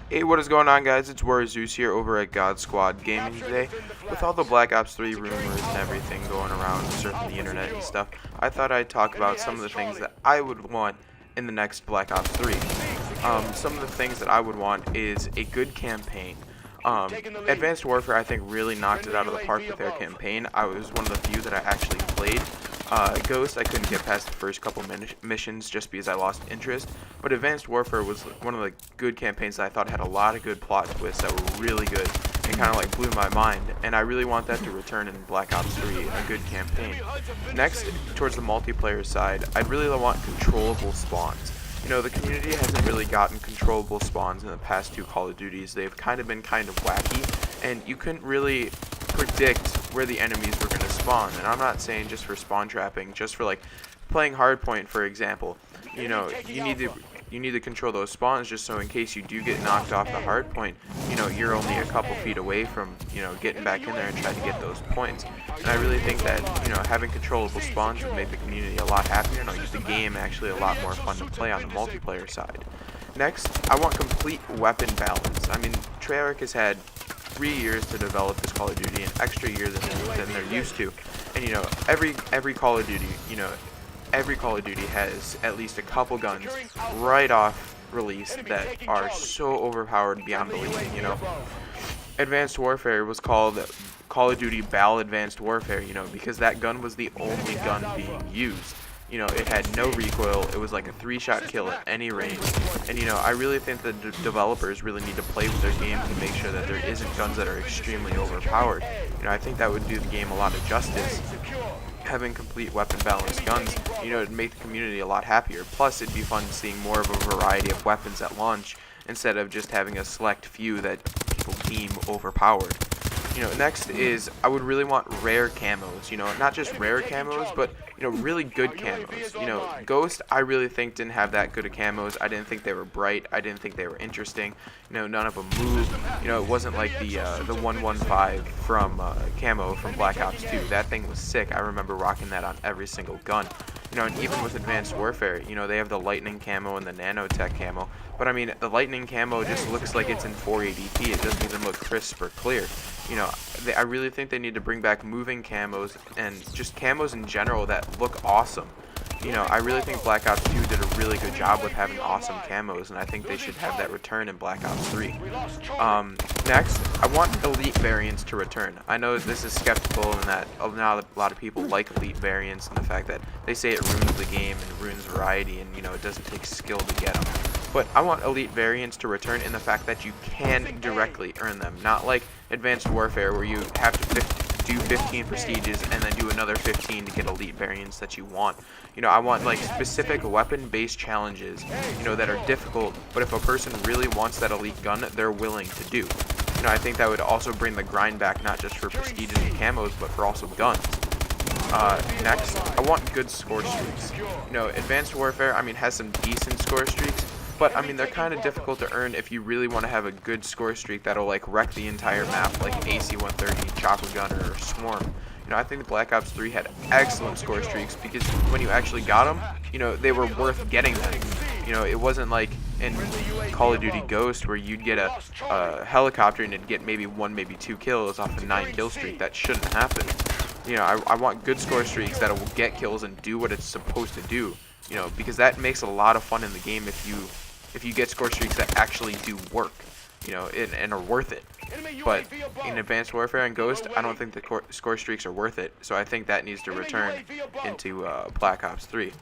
Hey, what is going on, guys? It's Warrior Zeus here over at God Squad Gaming today. With all the Black Ops 3 rumors and everything going around, surfing the internet and stuff, I thought I'd talk about some of the things that I would want in the next Black Ops 3. Some of the things that I would want is a good campaign. Advanced Warfare, I think, really knocked it out of the park with their campaign. I was one of the few that I actually played. Ghost, I couldn't get past the first couple missions just because I lost interest, but Advanced Warfare was one of the good campaigns that I thought had a lot of good plot twists that were really good and kind of like blew my mind, and I really want that to return in Black Ops 3, a good campaign. Next, towards the multiplayer side, I'd really want controllable spawns. You know, the community hasn't really gotten controllable spawns in the past two Call of Duties. They've kind of been kind of wacky, and you couldn't really predict where the enemies were going to spawn. And I'm not saying just for spawn trapping, just for like playing hardpoint, for example. You know, you need to control those spawns just so in case you do get knocked off the hardpoint, you know, you're only a couple feet away from, you know, getting back in there and trying to get those points. And I really think that, you know, having controllable spawns would make the community a lot happier and it'll make the game actually a lot more fun to play on the multiplayer side. Next, I want complete weapon balance. I mean, Treyarch has had 3 years to develop this Call of Duty, an extra year than they're used to. And you know, every Call of Duty, you know, every Call of Duty has at least a couple guns right off release that are so overpowered beyond belief. You know, Advanced Warfare was called Call of Duty BAL Advanced Warfare, you know, because that gun was the only gun being used. You know, it had no recoil, it was like a 3-shot kill at any range, and you know, I really think that the developers really need to play with their game to make sure that there isn't guns that are extremely overpowered. You know, I think that would do the game a lot of justice. Having complete weapon balanced guns, you know, it'd make the community a lot happier. Plus, it'd be fun seeing more of a variety of weapons at launch, instead of just having a select few that people deem overpowered. You know, next is I would really want rare camos, you know, not just rare camos, but, you know, really good camos. You know, Ghost, I really think didn't have that good of camos. I didn't think they were bright. I didn't think they were interesting. You know, none of them moved. You know, it wasn't like the 115 from camo from Black Ops 2. That thing was sick. I remember rocking that on every single gun. You know, and even with Advanced Warfare, you know, they have the Lightning camo and the Nanotech camo. But I mean, the Lightning camo just looks like it's in 480p. It doesn't even look crisp or clear. You know, I really think they need to bring back moving camos and just camos in general that look awesome. You know, I really think Black Ops 2 did a really good job with having awesome camos, and I think they should have that return in Black Ops 3. Next, I want elite variants to return. I know this is skeptical and that not a lot of people like elite variants and the fact that they say it ruins the game and ruins variety and, you know, it doesn't take skill to get them. But I want elite variants to return in the fact that you can directly earn them, not like Advanced Warfare where you have to do 15 prestiges and then do another 15 to get elite variants that you want. You know, I want like specific weapon-based challenges, you know, that are difficult, but if a person really wants that elite gun, they're willing to do. You know, I think that would also bring the grind back, not just for prestiges and camos, but for also guns. Next, I want good score streaks. You know, Advanced Warfare, I mean, has some decent score streaks, but I mean, they're kind of difficult to earn if you really want to have a good score streak that'll like wreck the entire map, like AC-130, Chopper Gunner, or Swarm. You know, I think Black Ops 3 had excellent score streaks because when you actually got them, you know, they were worth getting them. You know, it wasn't like in Call of Duty Ghost where you'd get a helicopter and it'd get maybe 1, maybe 2 kills off a 9-kill streak. That shouldn't happen. You know, I want good score streaks that will get kills and do what it's supposed to do. You know, because that makes a lot of fun in the game if you get score streaks that actually do work, you know, and are worth it. But in Advanced Warfare and Ghost, I don't think the score streaks are worth it, so I think that needs to return into Black Ops 3.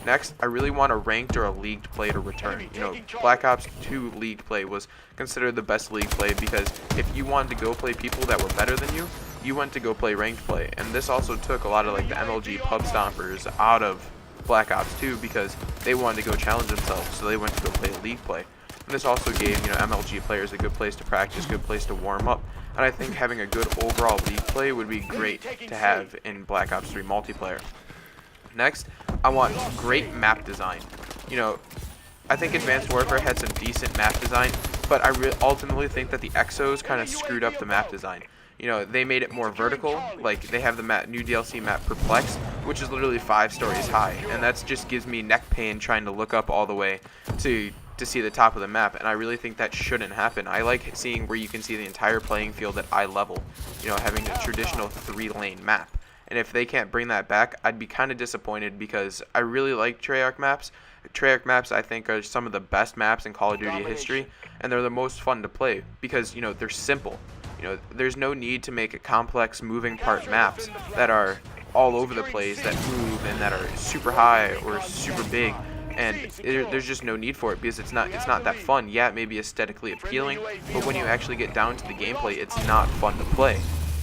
Next, I really want a ranked or a leagued play to return. You know, Black Ops 2 leagued play was considered the best league play because if you wanted to go play people that were better than you, you went to go play ranked play. And this also took a lot of like the MLG pub stompers out of Black Ops 2 because they wanted to go challenge themselves, so they went to go play league play. And this also gave, you know, MLG players a good place to practice, good place to warm up. And I think having a good overall league play would be great to have in Black Ops 3 multiplayer. Next, I want great map design. You know, I think Advanced Warfare had some decent map design, but I ultimately think that the Exos kind of screwed up the map design. You know, they made it more vertical, like they have the new DLC map Perplex, which is literally 5 stories high, and that just gives me neck pain trying to look up all the way to to see the top of the map, and I really think that shouldn't happen. I like seeing where you can see the entire playing field at eye level, having a traditional 3-lane map. And if they can't bring that back, I'd be kind of disappointed, because I really like Treyarch maps. Treyarch maps, I think, are some of the best maps in Call of Duty history, and they're the most fun to play because, they're simple. There's no need to make a complex moving part maps that are all over the place, that move, and that are super high or super big. And there's just no need for it, because it's not that fun. Yeah, it may be aesthetically appealing, but when you actually get down to the gameplay, it's not fun to play.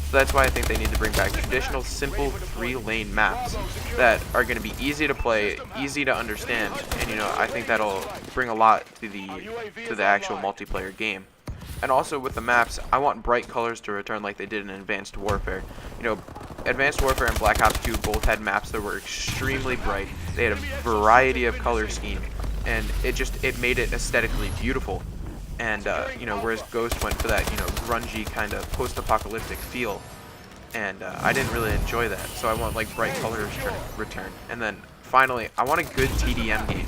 So that's why I think they need to bring back traditional, simple 3-lane maps that are going to be easy to play, easy to understand, and I think that'll bring a lot to the actual multiplayer game. And also with the maps, I want bright colors to return like they did in Advanced Warfare. Advanced Warfare and Black Ops 2 both had maps that were extremely bright. They had a variety of color scheme, and it made it aesthetically beautiful. And whereas Ghost went for that grungy kind of post-apocalyptic feel, and I didn't really enjoy that. So I want like bright colors return. And then finally, I want a good TDM game.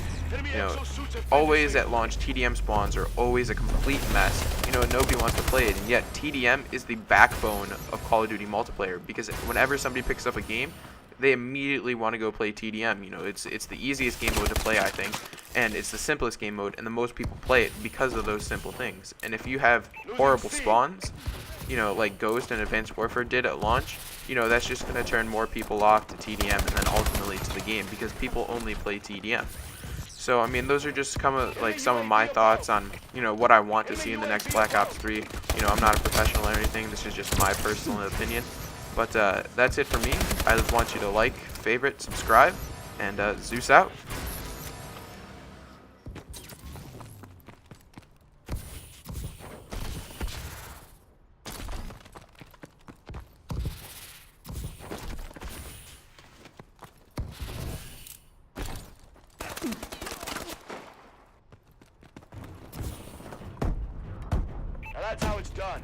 Always at launch, TDM spawns are always a complete mess. Nobody wants to play it, and yet TDM is the backbone of Call of Duty multiplayer, because whenever somebody picks up a game, they immediately want to go play TDM. It's the easiest game mode to play, I think, and it's the simplest game mode, and the most people play it because of those simple things. And if you have horrible spawns, like Ghost and Advanced Warfare did at launch, that's just going to turn more people off to TDM and then ultimately to the game, because people only play TDM. So, I mean, those are just some of my thoughts on, what I want to see in the next Black Ops 3. I'm not a professional or anything. This is just my personal opinion. But that's it for me. I just want you to like, favorite, subscribe, and Zeus out. Now that's how it's done.